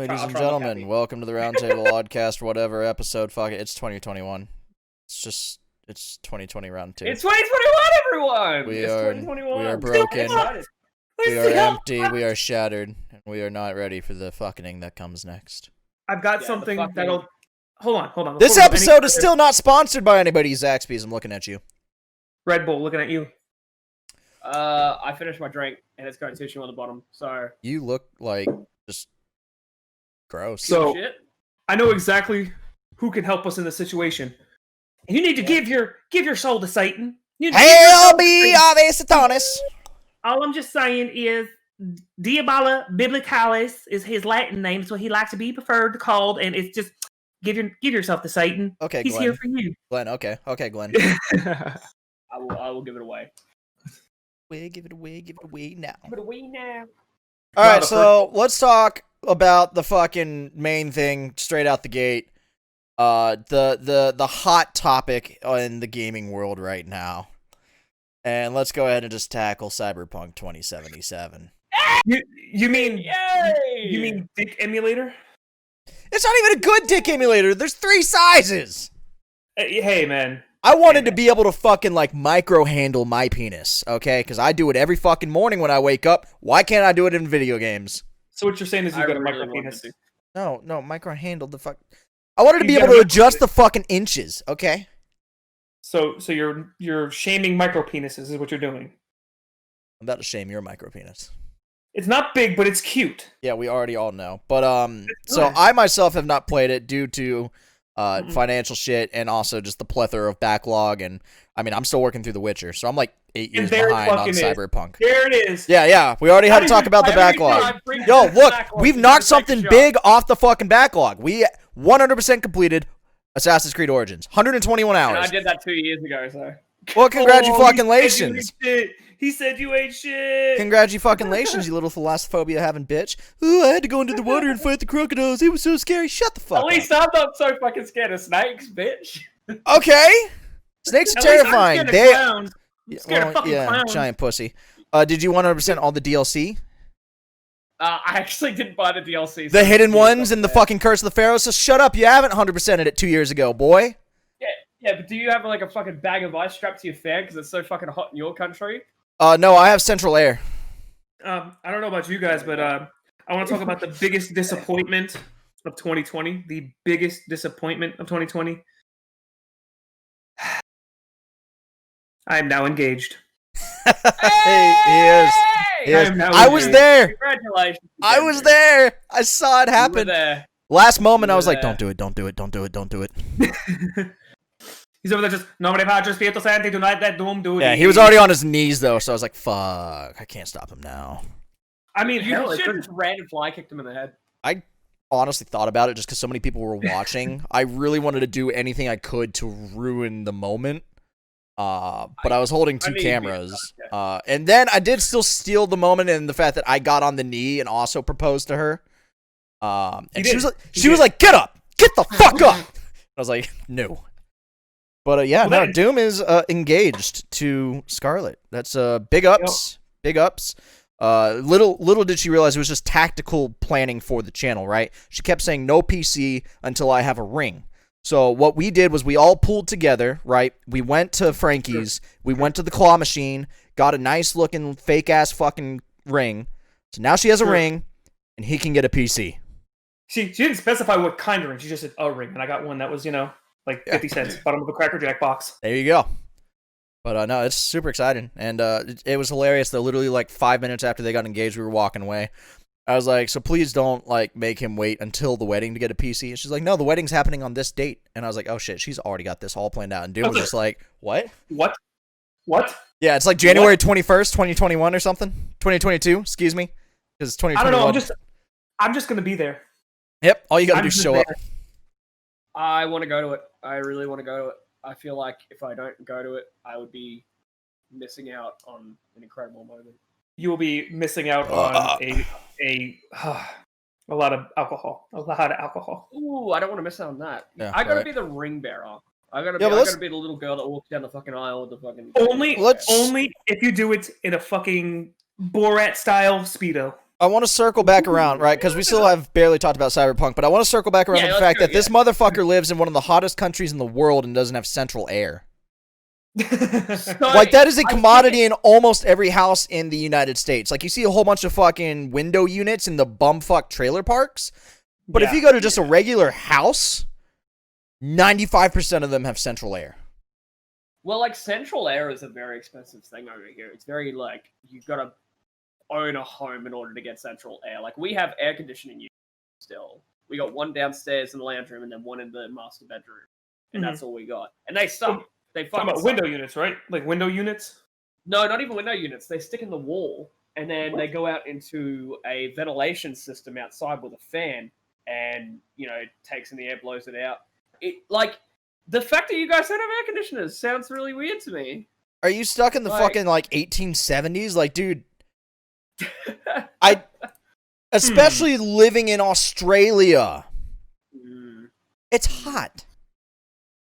Ladies and gentlemen, welcome to the Roundtable Oddcast, whatever episode. Fuck it, it's 2021. It's 2020 round 2. It's 2021, everyone! We it's are 2021. we are broken. We are empty. We are shattered, and we are not ready for the fucking that comes next. I've got something that'll. Hold on. This episode is still not sponsored by anybody, Zaxby's. I'm looking at you. Red Bull, looking at you. I finished my drink, and it's got tissue on the bottom, so... You look like just gross. So, I know exactly who can help us in this situation. You need to give your soul to Satan. Hail be Ave Satanis! All I'm just saying is, Diabella Biblicalis is his Latin name. It's what he likes to be preferred called, and it's just give yourself to Satan. Okay, he's Glenn. here for you. Glenn, okay, Glenn. I will give it away. Give it away now. Give it away now. Alright, so let's talk about the fucking main thing straight out the gate. The hot topic in the gaming world right now. And let's go ahead and just tackle Cyberpunk 2077. You mean Yay! you mean Dick Emulator? It's not even a good dick emulator. There's 3 sizes. Hey man. I wanted to be able to fucking like micro handle my penis, okay? Because I do it every fucking morning when I wake up. Why can't I do it in video games? So what you're saying is you've got a really micro penis. No, micro handle the fuck. I wanted to be able to adjust the fucking inches, okay? So you're shaming micro penises is what you're doing. I'm about to shame your micro penis. It's not big, but it's cute. Yeah, we already all know. But so I myself have not played it due to financial shit and also just the plethora of backlog, and I mean I'm still working through The Witcher, so I'm like 8 years behind on Cyberpunk. There it is. Yeah, we already had to talk about the backlog. Yo, look, we've knocked something big off the fucking backlog. We 100% completed Assassin's Creed Origins, 121 hours. And I did that 2 years ago, so. Well, congratulations. He said you ain't shit. Congratulations, you little thalassophobia having bitch. Ooh, I had to go into the water and fight the crocodiles. It was so scary. Shut the fuck up. At least I'm not so fucking scared of snakes, bitch. Okay. Snakes are terrifying. I'm scared of fucking clowns. Giant pussy. Did you 100% all the DLC? I actually didn't buy the DLC. The hidden ones and the fucking Curse of the Pharaoh. So shut up. You haven't 100%ed it 2 years ago, boy. Yeah, but do you have like a fucking bag of ice strapped to your fan because it's so fucking hot in your country? No, I have central air. I don't know about you guys, but I want to talk about the biggest disappointment of 2020. The biggest disappointment of 2020. I am now engaged. He is. I was there. Congratulations. I was there. I saw it happen. You were there. Last moment, I was like, don't do it. He's over there just, Nombre Padre Spirito Santi, tonight that doom dude. Yeah, he was already on his knees, though, so I was like, fuck, I can't stop him now. I mean, You hell, should have just random fly kicked him in the head. I honestly thought about it just because so many people were watching. I really wanted to do anything I could to ruin the moment. But I was holding 2 cameras. And then I did still steal the moment in the fact that I got on the knee and also proposed to her. And she was like, get up! Get the fuck up! I was like, no. But Doom is engaged to Scarlet. That's big ups. Big ups. Little did she realize it was just tactical planning for the channel, right? She kept saying no PC until I have a ring. So what we did was we all pulled together, right? We went to Frankie's, we went to the claw machine, got a nice looking fake ass fucking ring. So now she has a ring, and he can get a PC. She didn't specify what kind of ring. She just said a ring, and I got one that was, like 50 cents, bottom of a Cracker Jack box. There you go. But no, it's super exciting, and it was hilarious. Though literally like 5 minutes after they got engaged, we were walking away. I was like, so please don't like make him wait until the wedding to get a PC. And she's like, no, the wedding's happening on this date. And I was like, oh shit, she's already got this all planned out. And Doom was just like, what? What? Yeah, it's like January 21st, 2021 or something. 2022, excuse me. Because it's 2021. I don't know, I'm just gonna be there. Yep, all you gotta do is show up. I want to go to it. I really want to go to it. I feel like if I don't go to it, I would be missing out on an incredible moment. You will be missing out on a lot of alcohol. Ooh, I don't want to miss out on that. Yeah, I gotta be the ring bearer. I gotta be the little girl that walks down the fucking aisle with the fucking. Only if you do it in a fucking Borat style Speedo. I want to circle back around, right? Because we still have barely talked about Cyberpunk, but I want to circle back around to the fact that this motherfucker lives in one of the hottest countries in the world and doesn't have central air. Like, that is a commodity in almost every house in the United States. Like, you see a whole bunch of fucking window units in the bumfuck trailer parks, but if you go to just a regular house, 95% of them have central air. Well, like, central air is a very expensive thing over here. It's very, like, you've got to own a home in order to get central air. Like, we have air conditioning units still. We got one downstairs in the lounge room and then one in the master bedroom. And that's all we got. And they suck. They fucking about window units, right? Like window units? No, not even window units. They stick in the wall and then they go out into a ventilation system outside with a fan and, you know, it takes in the air, blows it out. It, like, the fact that you guys don't have air conditioners sounds really weird to me. Are you stuck in the fucking, like, 1870s? Like, dude, especially living in Australia, it's hot.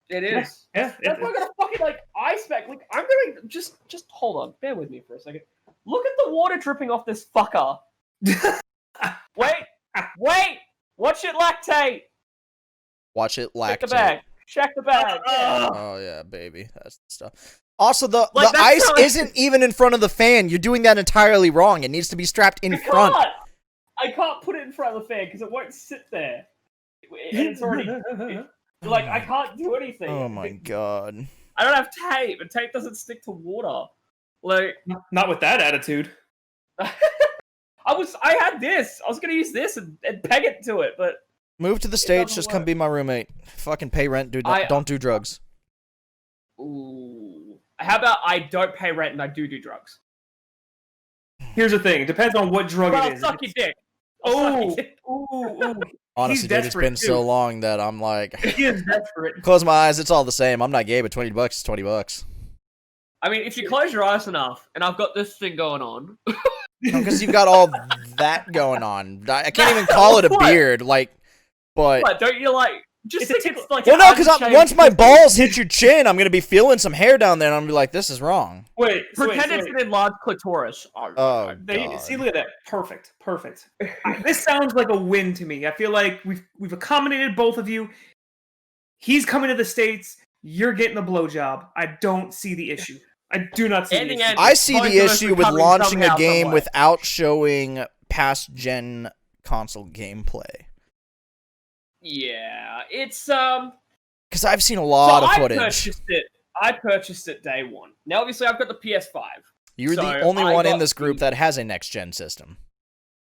It is. Yeah. That's why I got a fucking, like, ice pack. Like, I'm gonna just hold on. Bear with me for a second. Look at the water dripping off this fucker. Wait! Watch it lactate. Watch it lactate. Check the bag. Oh yeah, baby. That's the stuff. Also, the ice isn't even in front of the fan. You're doing that entirely wrong. It needs to be strapped in front. I can't put it in front of the fan because it won't sit there. And it's already... Like, I can't do anything. Oh my god. I don't have tape, and tape doesn't stick to water. Like, not with that attitude. I had this. I was gonna use this and peg it to it, but move to the States, just come be my roommate. Fucking pay rent, dude. Don't do drugs. Ooh. How about I don't pay rent and I do drugs? Here's the thing. It depends on what drug it is. I'll suck your dick. Ooh. Honestly, dude, it's been so long that I'm like... He is desperate. Close my eyes, it's all the same. I'm not gay, but $20 is $20. I mean, if you close your eyes enough, and I've got this thing going on... Because you've got all that going on. I can't even call it a beard, like, but... What, don't you, like... Just think it's like... Well, no, because once my balls hit your chin, I'm going to be feeling some hair down there, and I'm going to be like, this is wrong. Pretend it's an enlarged clitoris. Oh, God. See, look at that. Perfect. This sounds like a win to me. I feel like we've accommodated both of you. He's coming to the States. You're getting a blowjob. I don't see the issue. I do not see the issue. I see the issue with launching a game without showing past-gen console gameplay. Yeah, it's because I've seen a lot of footage. I purchased it day one. Now, obviously, I've got the PS5. You're the only one in this group that has a next-gen system.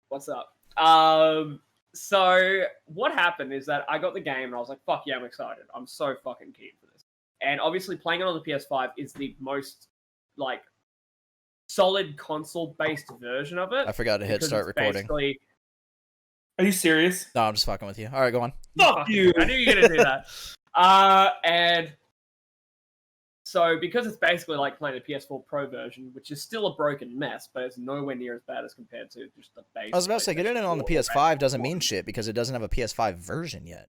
What's up? So what happened is that I got the game and I was like, "Fuck yeah, I'm excited! I'm so fucking keen for this." And obviously, playing it on the PS5 is the most like solid console-based version of it. I forgot to hit start recording. Are you serious? No, I'm just fucking with you. All right, go on. Fuck you! I knew you were gonna do that. And so because it's basically like playing the PS4 Pro version, which is still a broken mess, but it's nowhere near as bad as compared to just the base. I was about to say, getting it on the PS5 doesn't mean shit because it doesn't have a PS5 version yet.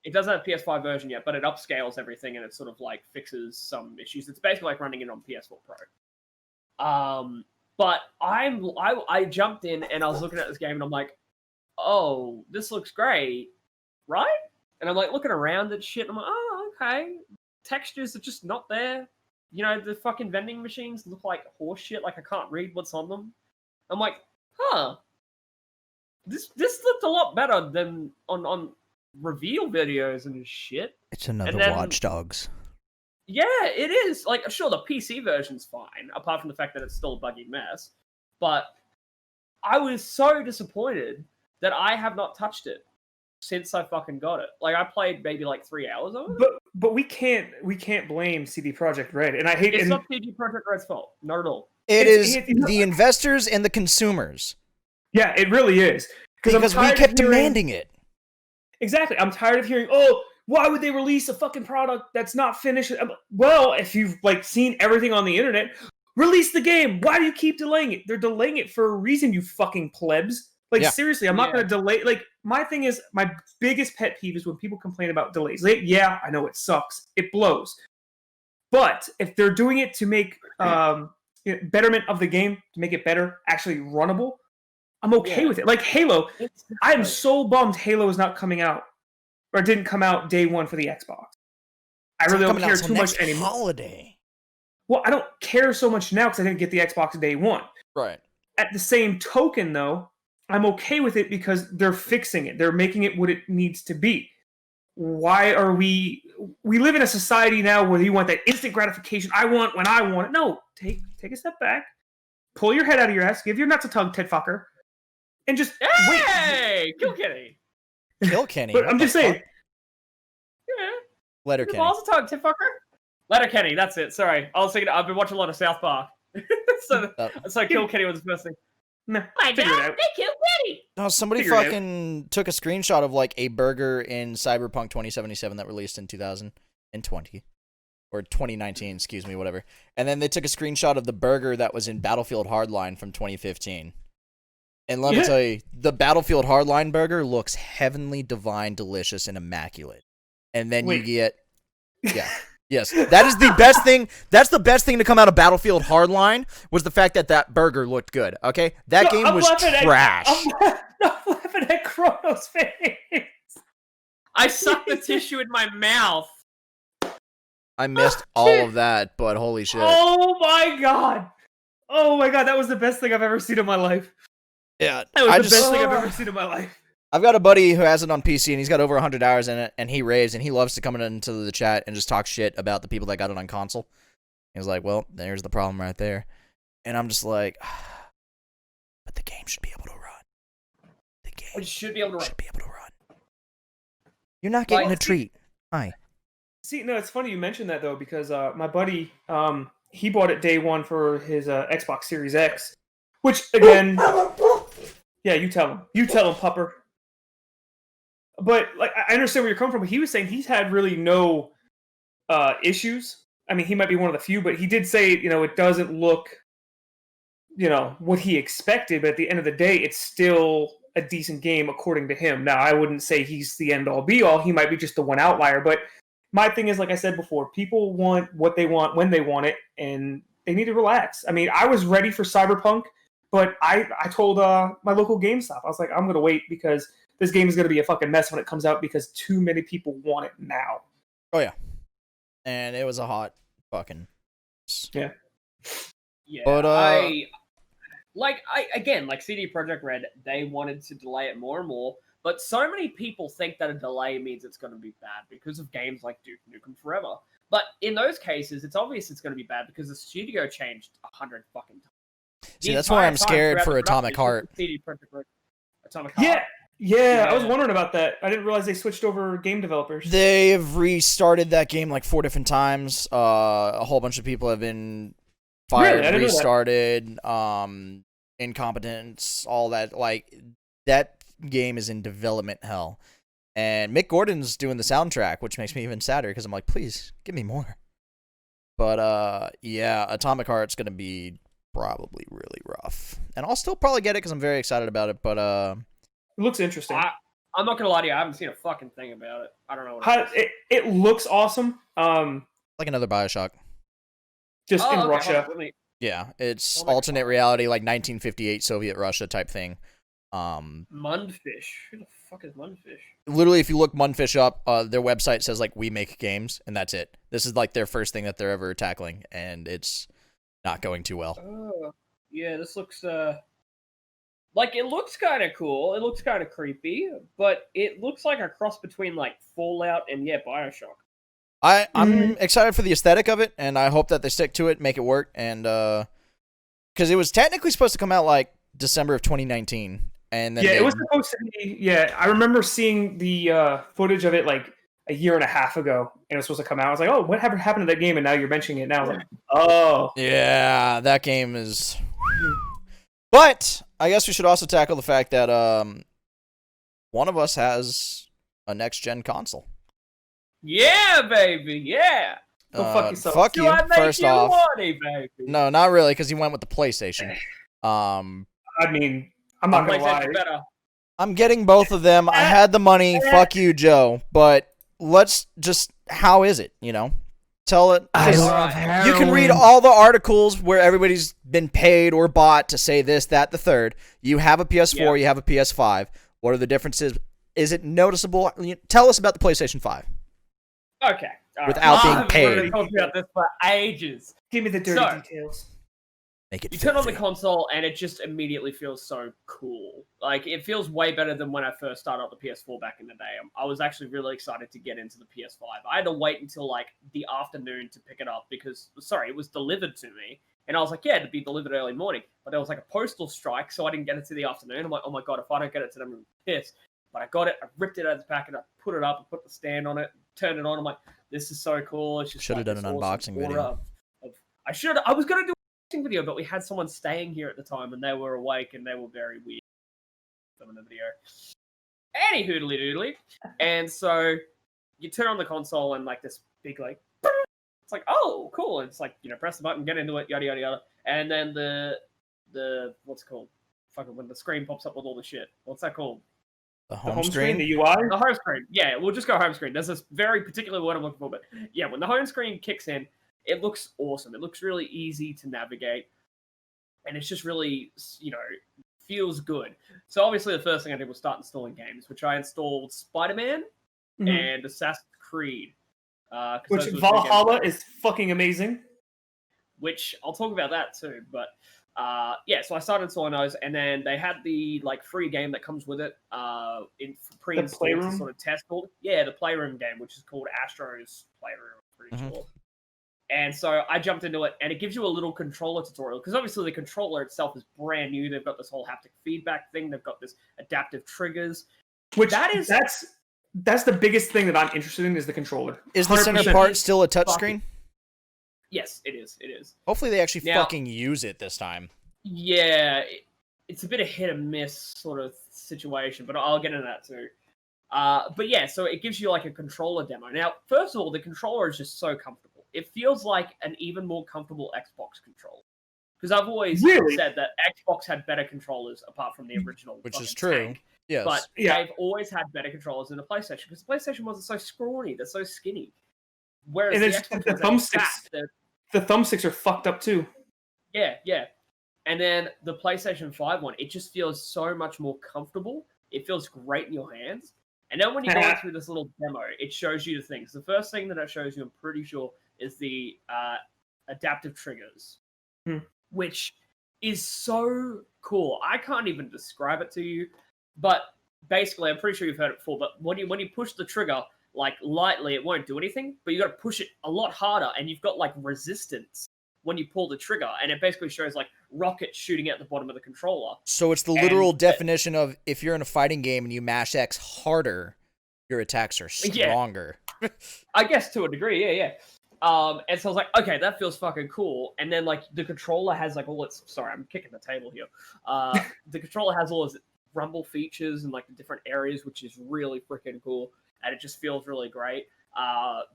It doesn't have a PS5 version yet, but it upscales everything and it sort of like fixes some issues. It's basically like running it on PS4 Pro. But I jumped in and I was looking at this game and I'm like, oh, this looks great, right? And I'm like looking around at shit and I'm like, oh, okay. Textures are just not there. You know, the fucking vending machines look like horse shit, like I can't read what's on them. I'm like, huh. This looked a lot better than on reveal videos and shit. It's another Watch Dogs. Yeah, it is. Like, sure, the PC version's fine, apart from the fact that it's still a buggy mess. But I was so disappointed that I have not touched it since I fucking got it. Like, I played maybe like 3 hours of it. But we can't blame CD Projekt Red, and I hate it's not CD Projekt Red's fault, not at all. It is the investors and the consumers. Yeah, it really is. Because we kept demanding it. Exactly. I'm tired of hearing, oh, why would they release a fucking product that's not finished? Well, if you've like seen everything on the internet, release the game. Why do you keep delaying it? They're delaying it for a reason, you fucking plebs. Like, seriously, I'm not going to delay. Like, my thing is, my biggest pet peeve is when people complain about delays. Like, yeah, I know it sucks. It blows. But if they're doing it to make betterment of the game, to make it better, actually runnable, I'm okay with it. Like Halo, I am so bummed Halo is not coming out, or didn't come out day one for the Xbox. I really don't care too much anymore. Holiday. Well, I don't care so much now because I didn't get the Xbox day one. Right. At the same token, though, I'm okay with it because they're fixing it. They're making it what it needs to be. Why are we live in a society now where you want that instant gratification. I want when I want it. No, take a step back, pull your head out of your ass, give your nuts a tug, tit fucker, and just wait. Hey, kill Kenny. Kill Kenny. But I'm just saying. Yeah. Letter Kenny. Balls a tug, tit fucker. Letter Kenny. That's it. Sorry, I was thinking. I've been watching a lot of South Park, so kill Kenny was the first thing. Nah, My figure it dad, out. they killed Kenny. No, somebody Figure it out. fucking took a screenshot of like a burger in Cyberpunk 2077 that released in 2020 or 2019, excuse me, whatever. And then they took a screenshot of the burger that was in Battlefield Hardline from 2015. And let me tell you, the Battlefield Hardline burger looks heavenly, divine, delicious, and immaculate. And then you get, yes, that is the best thing. That's the best thing to come out of Battlefield Hardline was the fact that that burger looked good. Okay, that game was trash. I'm laughing at Chrono's face. I sucked the tissue in my mouth. I missed all of that, but holy shit! Oh my god! That was the best thing I've ever seen in my life. Yeah, That was the best thing I've ever seen in my life. I've got a buddy who has it on PC, and he's got over 100 hours in it, and he raves, and he loves to come into the chat and just talk shit about the people that got it on console. He was like, well, there's the problem right there. And I'm just like, but the game should be able to run. The game should be able to run. You're not getting a treat. Hi. See, no, it's funny you mentioned that, though, because my buddy, he bought it day one for his Xbox Series X, which, again... Yeah, you tell him. You tell him, pupper. But like, I understand where you're coming from. But he was saying he's had really no issues. I mean, he might be one of the few, but he did say, it doesn't look, what he expected. But at the end of the day, it's still a decent game according to him. Now, I wouldn't say he's the end-all, be-all. He might be just the one outlier. But my thing is, like I said before, people want what they want when they want it, and they need to relax. I mean, I was ready for Cyberpunk. But I told my local GameStop, I was like, I'm going to wait because this game is going to be a fucking mess when it comes out because too many people want it now. Oh, yeah. And it was a hot fucking... Yeah. Yeah, but, again, CD Projekt Red, they wanted to delay it more and more, but so many people think that a delay means it's going to be bad because of games like Duke Nukem Forever. But in those cases, it's obvious it's going to be bad because the studio changed 100 fucking times. See, that's why I'm scared for Atomic Heart. Atomic Heart. Yeah, I was wondering about that. I didn't realize they switched over game developers. They've restarted that game like 4 different times. A whole bunch of people have been fired, Really? restarted, incompetence, all that. Like, that game is in development hell. And Mick Gordon's doing the soundtrack, which makes me even sadder because I'm like, please, give me more. But, yeah, Atomic Heart's going to be probably really rough. And I'll still probably get it because I'm very excited about it, but it looks interesting. I'm not gonna lie to you, I haven't seen a fucking thing about it. I don't know what it looks awesome. like another BioShock. Just in Russia. Yeah, it's alternate reality, like 1958 Soviet Russia type thing. Mundfish. Who the fuck is Mundfish? Literally, if you look Mundfish up, their website says like we make games, and that's it. This is like their first thing that they're ever tackling, and it's not going too well. Oh, yeah, this looks, it looks kind of cool. It looks kind of creepy, but it looks like a cross between, Fallout and, BioShock. I'm excited for the aesthetic of it, and I hope that they stick to it, make it work, and, because it was technically supposed to come out, December of 2019, and then it was supposed to be, I remember seeing the footage of it, a year and a half ago, and it was supposed to come out. I was like, oh, what happened to that game? And now you're mentioning it now. I was like, oh. Yeah, that game is... But I guess we should also tackle the fact that one of us has a next-gen console. Yeah, baby, yeah. Go fuck yourself. Fuck Do you, I make first you off. horny, baby? No, not really, because he went with the PlayStation. I mean, I'm not going to lie. Better. I'm getting both of them. I had the money. Fuck you, Joe. But let's just... How is it, Tell it. I 'cause love you can read heroin. all the articles where everybody's been paid or bought to say this, that, the third. You have a PS4, you have a PS5. What are the differences? Is it noticeable? Tell us about the PlayStation 5. Okay. Without being I've paid. been talking about this for ages. Give me the dirty details. Make it You turn on the filthy. console and it just immediately feels so cool. Like, it feels way better than when I first started up the PS4 back in the day. I was actually really excited to get into the PS5. I had to wait until, like, the afternoon to pick it up because, it was delivered to me. And I was like, yeah, it'd be delivered early morning. But there was, like, a postal strike, so I didn't get it to the afternoon. I'm like, oh my god, if I don't get it to them, I'm going to be pissed. But I got it, I ripped it out of the packet, I put it up, I put the stand on it, turned it on. I'm like, this is so cool. It's just Should have done an unboxing video. I was going to do video, but we had someone staying here at the time and they were awake and they were very weird in the video. Any hoodly doodly. And so you turn on the console and like this big like it's like, oh cool. And it's like, press the button, get into it, yada yada yada. And then the what's it called? Fucking when the screen pops up with all the shit. What's that called? The home screen? The UI? The home screen. Yeah, we'll just go home screen. There's this very particular word I'm looking for, but yeah, when the home screen kicks in, it looks awesome. It looks really easy to navigate. And it's just really, feels good. So obviously the first thing I did was start installing games, which I installed Spider-Man and Assassin's Creed. Which Valhalla is fucking amazing. Which I'll talk about that too. But so I started installing those, and then they had the free game that comes with it in pre-installed to sort of test it. Yeah, the Playroom game, which is called Astro's Playroom, I'm pretty sure. And so I jumped into it, and it gives you a little controller tutorial, because obviously the controller itself is brand new. They've got this whole haptic feedback thing. They've got this adaptive triggers. Which that's the biggest thing that I'm interested in is the controller. Is the center part still a touchscreen? Yes, it is. It is. Hopefully they actually fucking use it this time. Yeah, it's a bit of hit and miss sort of situation, but I'll get into that too. But yeah, so it gives you like a controller demo. Now, first of all, the controller is just so comfortable. It feels like an even more comfortable Xbox controller. Because I've always said that Xbox had better controllers apart from the original. Which is true. Tank. Yes. But they've always had better controllers than the PlayStation. Because the PlayStation wasn't so scrawny. They're so skinny. Whereas the Xbox the thumbsticks are fucked up too. Yeah, yeah. And then the PlayStation 5 one, it just feels so much more comfortable. It feels great in your hands. And then when you go through this little demo, it shows you the things. The first thing that it shows you, I'm pretty sure, is the adaptive triggers, which is so cool. I can't even describe it to you, but basically, I'm pretty sure you've heard it before, but when you push the trigger, like, lightly, it won't do anything, but you got to push it a lot harder, and you've got, like, resistance when you pull the trigger, and it basically shows, like, rockets shooting out the bottom of the controller. So it's the literal definition of if you're in a fighting game and you mash X harder, your attacks are stronger. Yeah. I guess to a degree, yeah. And so I was like, okay, that feels fucking cool. And then, like, the controller has, like, all its... Sorry, I'm kicking the table here. The controller has all its rumble features and, like, the different areas, which is really freaking cool. And it just feels really great.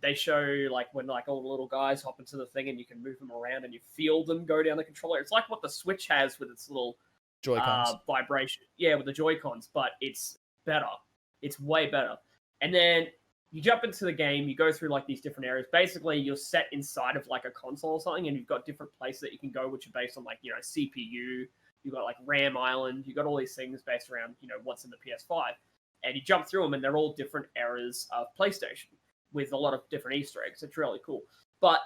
They show, like, when, like, all the little guys hop into the thing and you can move them around and you feel them go down the controller. It's like what the Switch has with its little Joy-Cons. Vibration. Yeah, with the Joy-Cons, but it's better. It's way better. And then you jump into the game, you go through, like, these different areas. Basically, you're set inside of, like, a console or something, and you've got different places that you can go, which are based on, like, CPU. You've got, like, RAM Island. You've got all these things based around, what's in the PS5. And you jump through them, and they're all different eras of PlayStation with a lot of different Easter eggs. It's really cool. But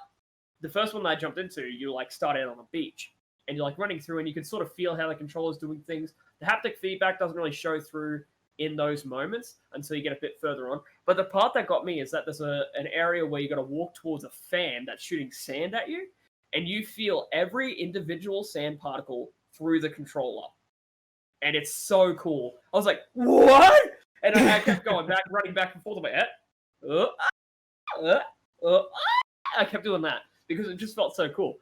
the first one that I jumped into, you, like, start out on a beach, and you're, like, running through, and you can sort of feel how the controller's doing things. The haptic feedback doesn't really show through in those moments until you get a bit further on. But the part that got me is that there's an area where you got to walk towards a fan that's shooting sand at you, and you feel every individual sand particle through the controller. And it's so cool. I was like, what? And I kept going back, running back and forth on my head. I kept doing that because it just felt so cool.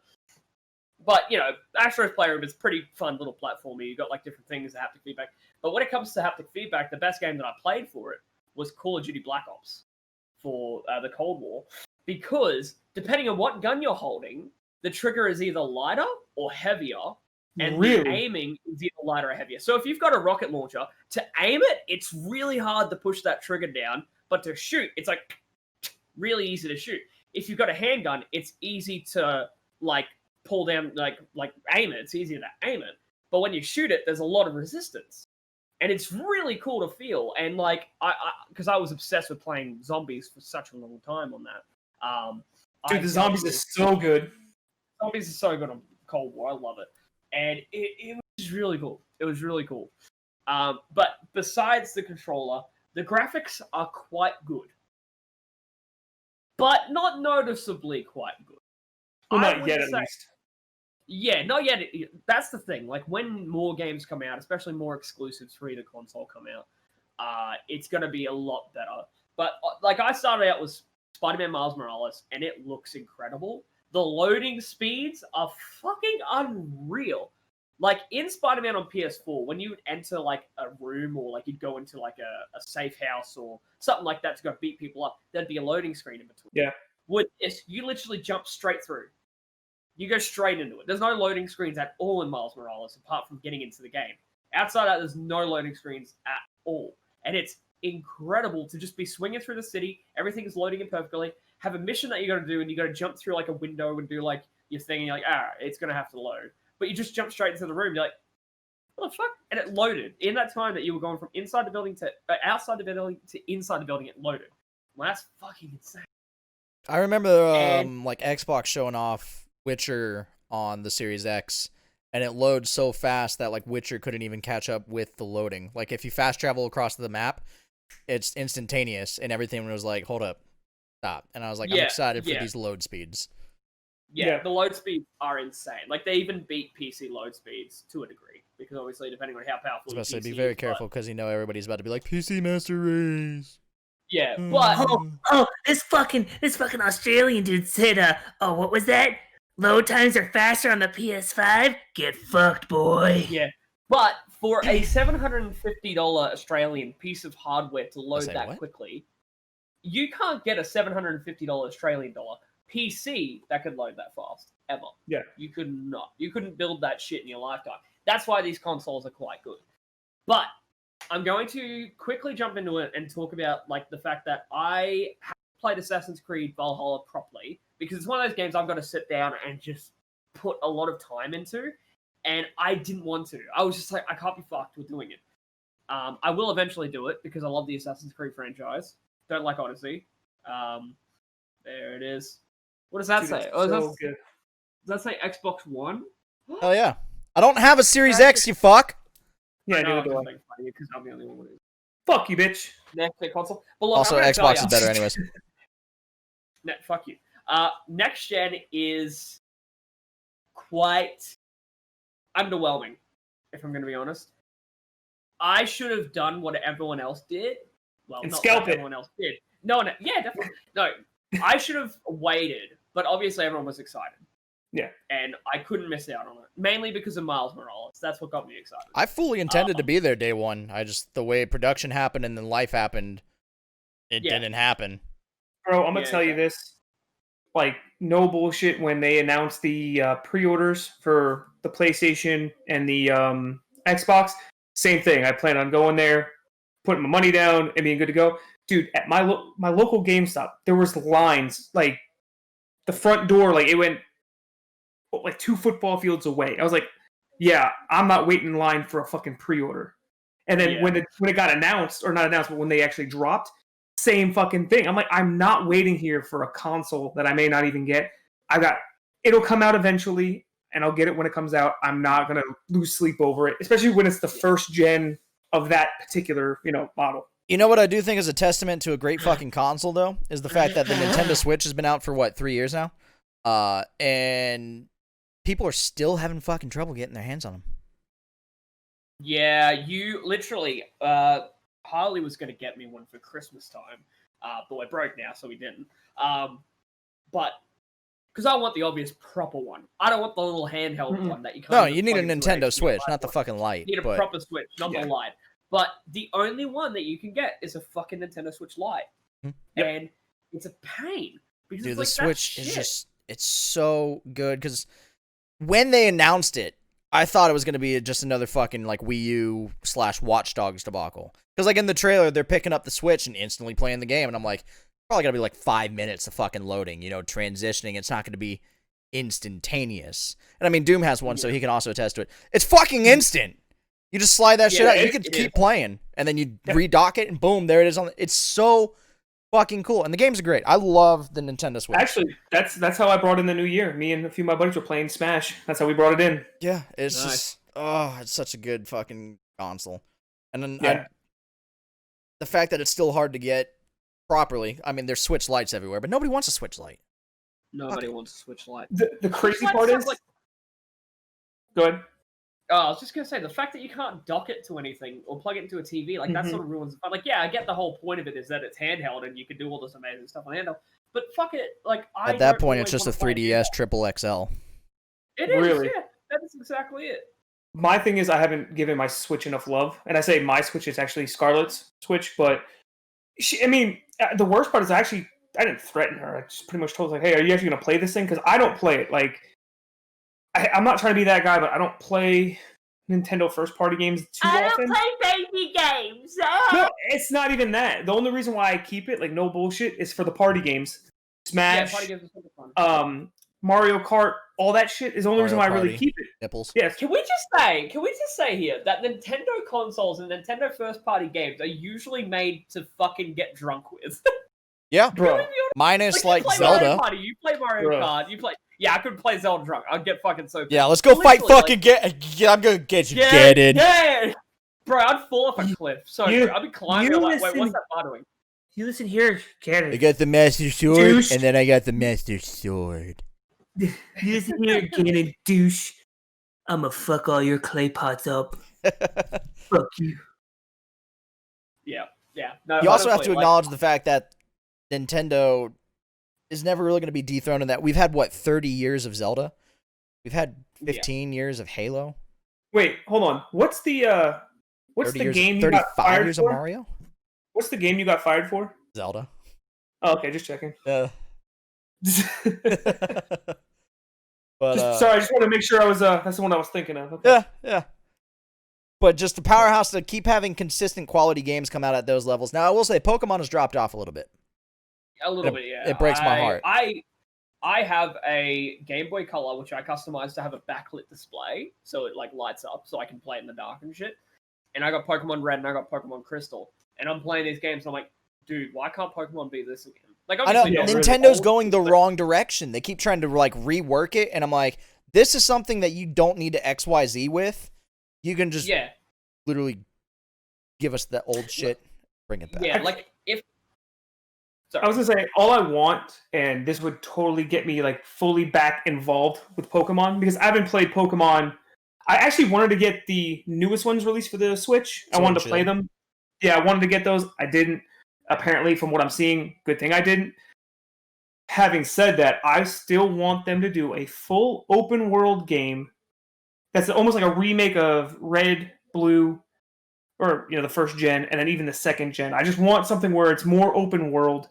But, Astro's Playroom is pretty fun little platformer. You got, like, different things, the haptic feedback. But when it comes to haptic feedback, the best game that I played for it was Call of Duty Black Ops for the Cold War. Because, depending on what gun you're holding, the trigger is either lighter or heavier. And the aiming is either lighter or heavier. So if you've got a rocket launcher, to aim it, it's really hard to push that trigger down. But to shoot, it's, like, really easy to shoot. if you've got a handgun, it's easy to like pull down, like aim it. It's easier to aim it. But when you shoot it, there's a lot of resistance. And it's really cool to feel. And like, because I was obsessed with playing zombies for such a long time on that. Dude, the zombies is so good. Zombies is so good on Cold War. I love it. And it was really cool. It was really cool. But besides the controller, the graphics are quite good. But not noticeably quite good. Well, not yet, at least. Yeah, not yet. That's the thing. Like, when more games come out, especially more exclusives for either console come out, it's going to be a lot better. But, like, I started out with Spider-Man Miles Morales, and it looks incredible. The loading speeds are fucking unreal. Like, in Spider-Man on PS4, when you would enter, like, a room or, like, you'd go into, like, a safe house or something like that to go beat people up, there'd be a loading screen in between. Yeah. With this, you literally jump straight through. You go straight into it. There's no loading screens at all in Miles Morales, apart from getting into the game. Outside that, there's no loading screens at all. And it's incredible to just be swinging through the city. Everything is loading in perfectly. Have a mission that you got to do, and you got to jump through like a window and do like your thing, and you're like, it's going to have to load. But you just jump straight into the room. You're like, what the fuck? And it loaded. In that time that you were going from inside the building to outside the building to inside the building, it loaded. Well, that's fucking insane. I remember like Xbox showing off Witcher on the Series X, and it loads so fast that like Witcher couldn't even catch up with the loading. Like if you fast travel across the map, it's instantaneous, and everything was like, hold up, stop. And I was like, I'm excited for these load speeds. Yeah, the load speeds are insane. Like they even beat PC load speeds to a degree, because obviously depending on how powerful. I was about to say, be very careful, because everybody's about to be like PC Master Race. Yeah, but this fucking Australian dude said, what was that? Load times are faster on the PS5? Get fucked, boy. Yeah, but for a $750 Australian piece of hardware to load that quickly, you can't get a $750 Australian dollar PC that could load that fast, ever. Yeah. You could not. You couldn't build that shit in your lifetime. That's why these consoles are quite good. But I'm going to quickly jump into it and talk about like the fact that I have played Assassin's Creed Valhalla properly, because it's one of those games I've got to sit down and just put a lot of time into, and I didn't want to. I was just like, I can't be fucked with doing it. I will eventually do it, because I love the Assassin's Creed franchise. Don't like Odyssey. There it is. What does that say? Does that say Xbox One? Oh yeah. I don't have a Series X, you fuck. Yeah, no, neither do I. Because I'm the only one with it. Fuck you, bitch. Next console. But look, also, Xbox is better anyways. Fuck you. Next gen is quite underwhelming, if I'm going to be honest. I should have done what everyone else did. Well, and not scalp what it. everyone else did. No, yeah, definitely. No, I should have waited, but obviously everyone was excited. Yeah. And I couldn't miss out on it, mainly because of Miles Morales. That's what got me excited. I fully intended to be there day one. I just, the way production happened and then life happened, it didn't happen. Bro, I'm going to tell you this. Like, no bullshit, when they announced the pre-orders for the PlayStation and the Xbox, same thing. I plan on going there, putting my money down, and being good to go. Dude, at my local GameStop, there was lines, like, the front door, like, it went like 2 football fields away. I was like, yeah, I'm not waiting in line for a fucking pre-order. And then when it got announced, or not announced, but when they actually dropped, same fucking thing. I'm like, I'm not waiting here for a console that I may not even get. It'll come out eventually, and I'll get it when it comes out. I'm not going to lose sleep over it, especially when it's the first gen of that particular, model. You know what I do think is a testament to a great fucking console, though, is the fact that the Nintendo Switch has been out for, 3 years now? And people are still having fucking trouble getting their hands on them. Yeah, you literally, Harley was going to get me one for Christmas time, but we're broke now, so we didn't. But, because I want the obvious proper one. I don't want the little handheld one that you can't... No, you need a Nintendo Switch, not the fucking Lite. You need a proper Switch, not the Lite. But the only one that you can get is a fucking Nintendo Switch Lite. And it's a pain. Because dude, it's the like, Switch is just, it's so good, because when they announced it, I thought it was going to be just another fucking, Wii U / Watch Dogs debacle. Because, in the trailer, they're picking up the Switch and instantly playing the game, and I'm like, probably gonna be like 5 minutes of fucking loading, transitioning. It's not gonna be instantaneous. And I mean, Doom has one, so he can also attest to it. It's fucking instant. You just slide that shit out. You can keep playing, and then you redock it, and boom, there it is. It's so fucking cool, and the games are great. I love the Nintendo Switch. Actually, that's how I brought in the new year. Me and a few of my buddies were playing Smash. That's how we brought it in. Yeah, it's just it's such a good fucking console. And then the fact that it's still hard to get properly. I mean, there's Switch Lites everywhere, but nobody wants a Switch Lite. Nobody wants a Switch Lite. The crazy part is... Go ahead. I was just gonna say, the fact that you can't dock it to anything or plug it into a TV, like, that sort of ruins the fun. Like, yeah, I get the whole point of it is that it's handheld and you can do all this amazing stuff on handheld, but fuck it, like, at that point, it's just a 3DS Triple XL. It is, really? Yeah, that is exactly it. My thing is, I haven't given my Switch enough love, and I say my Switch is actually Scarlett's Switch, but the worst part is I didn't threaten her. I just pretty much told her, like, hey, are you actually gonna play this thing? Because I don't play it. Like, I'm not trying to be that guy, but I don't play Nintendo first-party games too often. I don't play baby games. No, it's not even that. The only reason why I keep it, like, no bullshit, is for the party games. Smash, party games are super fun. Mario Kart, all that shit is the only reason why I really keep it. Nipples. Yes. Can we just say here that Nintendo consoles and Nintendo first-party games are usually made to fucking get drunk with? Yeah, bro. Minus like Zelda. Mario Party, you play Mario Kart. You play. Yeah, I could play Zelda drunk. I'd get fucking so. Yeah, let's go fight fucking I'm gonna get you deaded. Yeah, bro, I'd fall off a cliff. So I'd be climbing. Like, wait, what's that bar doing? You listen here, Gannon. I got the Master Sword, and then I got the Master Sword. You listen here, Gannon, douche. I'ma fuck all your clay pots up. Fuck you. Yeah. No, you also have to acknowledge the fact that Nintendo is never really going to be dethroned in that. We've had, 30 years of Zelda? We've had 15 years of Halo? Wait, hold on. What's the game you got fired years for? Of Mario? What's the game you got fired for? Zelda. Oh, okay, just checking. But, sorry, I just want to make sure that's the one I was thinking of. Okay. Yeah. But just the powerhouse to keep having consistent quality games come out at those levels. Now, I will say, Pokemon has dropped off a little bit. A little bit, yeah. It breaks my heart. I have a Game Boy Color, which I customized to have a backlit display, so it like lights up, so I can play it in the dark and shit. And I got Pokemon Red and I got Pokemon Crystal, and I'm playing these games. And I'm like, dude, why can't Pokemon be this again? Like, I know Nintendo's going the wrong direction. They keep trying to like rework it, and I'm like, this is something that you don't need to XYZ with. You can just literally give us the old shit, bring it back. Yeah, like if. Sorry. I was gonna say, all I want, and this would totally get me like fully back involved with Pokemon, because I haven't played Pokemon. I actually wanted to get the newest ones released for the Switch. I wanted to play them. Yeah, I wanted to get those. I didn't. Apparently, from what I'm seeing, good thing I didn't. Having said that, I still want them to do a full open world game that's almost like a remake of Red, Blue, or the first gen, and then even the second gen. I just want something where it's more open world.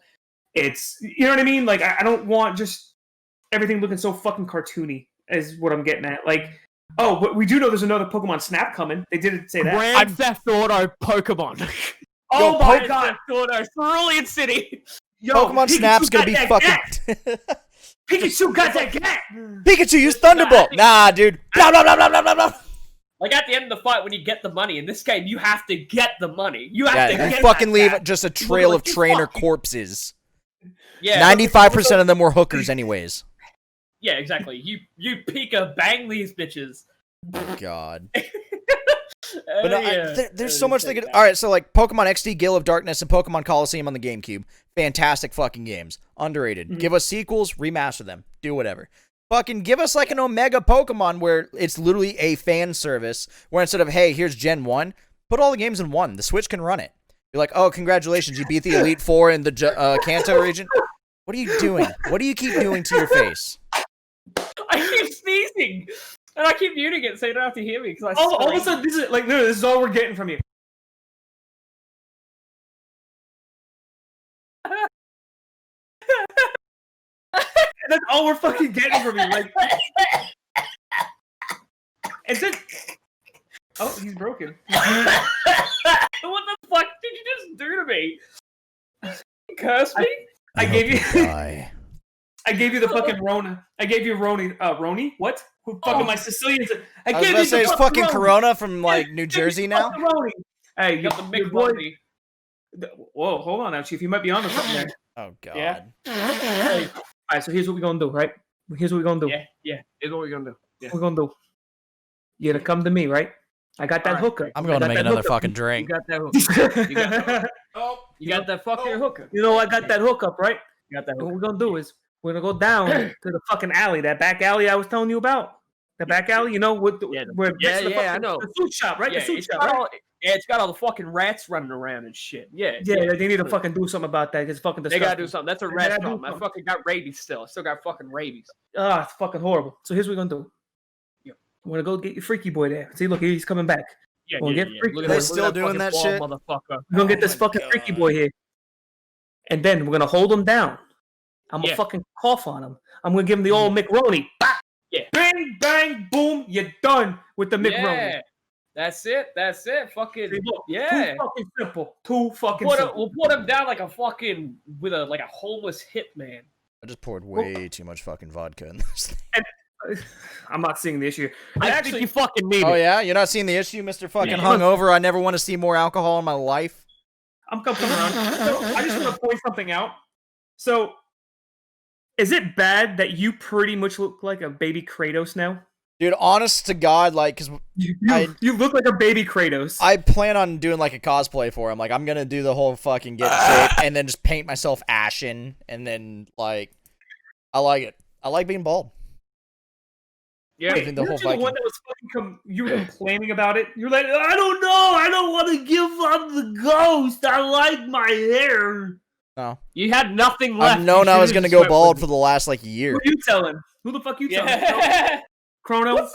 It's, you know what I mean? Like, I don't want just everything looking so fucking cartoony, is what I'm getting at. Like, oh, but we do know there's another Pokemon Snap coming. They didn't say that. Grand Theft Auto Pokemon. Oh my god! Theft Auto, Cerulean City. Yo, Pokemon Snap's gonna be fucking. Pikachu got that gat. Pikachu, use Thunderbolt. Nah, dude. Blah blah blah blah blah blah blah. Like, at the end of the fight, when you get the money, in this game, you have to get the money. You have to get fucking leave just a trail of trainer corpses. Yeah. 95% of them were hookers anyways. Yeah, exactly. You Pika bang these bitches. God. But no, there's so much they could... Alright, so like Pokemon XD, Gale of Darkness, and Pokemon Coliseum on the GameCube. Fantastic fucking games. Underrated. Mm-hmm. Give us sequels, remaster them. Do whatever. Fucking give us like an Omega Pokemon where it's literally a fan service where instead of, hey, here's Gen 1, put all the games in one. The Switch can run it. You're like, oh, congratulations, you beat the Elite Four in the Kanto region. What are you doing? What do you keep doing to your face? I keep sneezing. And I keep muting it so you don't have to hear me. Because all of a sudden, this is all we're getting from you. That's all we're fucking getting from you. Like, and then, oh, he's broken. What the fuck did you just do to me? You cursed me? I gave you. Die. I gave you the fucking Rona. I gave you Roni? What? Who fucking my Sicilians? I was about to say, it's fucking Corona from like New Jersey now. Hey, You got the your boy. McRoney. Whoa, hold on now, Chief. You might be on to something there. Oh god. Yeah. Hey. All right, so here's what we're gonna do, right? Here's what we're gonna do. Yeah. Here's what we're gonna do. Yeah. We're gonna do. You're gonna come to me, right? I got that Alright. hooker. I'm going to make another fucking drink. You got that hooker. You got that. You got that fucking hooker. You know I got that hookup, right? You got that What hooker. we're gonna do is we're gonna go down to the fucking alley, that back alley I was telling you about. The back alley, you know, with the, where next to the fucking, I know. the suit shop, right? Yeah, the suit it's shop, got right? all, it's got all the fucking rats running around and shit. Yeah. Yeah, they need to fucking do something about that. It's fucking They disgusting. gotta do something. That's a They rat gotta do problem. I something. fucking got rabies still. I still got fucking rabies. Ah, it's fucking horrible. So here's what we're gonna do. Yeah. We're gonna go get your freaky boy there. See, look, he's coming back. Yeah, We'll get freaky. Look at They that- still look at doing that fucking shit? bald motherfucker. We're gonna get this my fucking freaky God. boy here. And then we're gonna hold him down. I'm gonna Yeah. fucking cough on him. I'm gonna give him the old McRoney. Bah! Yeah. Bang, bang, boom. You're done with the McRoney. Yeah. That's it. Fucking See, look, yeah. Too fucking simple. Too fucking We'll simple. put him down like a fucking like a homeless hitman. I just poured way too much fucking vodka in this thing. I'm not seeing the issue. And I actually, think you fucking need Oh it. yeah, you're not seeing the issue, Mr. Fucking Yeah. hungover. I never want to see more alcohol in my life. I'm coming around. So I just want to point something out. So, is it bad that you pretty much look like a baby Kratos now? Dude, honest to God, like, cause You look like a baby Kratos. I plan on doing like a cosplay for him. Like, I'm gonna do the whole fucking get in shape and then just paint myself ashen, and then like, I like it. I like being bald. Yeah. Wait, the whole weren't you the Viking. one that was fucking you were complaining about it? You're like, I don't know. I don't want to give up the ghost. I like my hair. No, You had nothing left. I've known I was gonna go bald for for the last like year. Who you telling? Who the fuck you telling? Yeah. Chrono? What's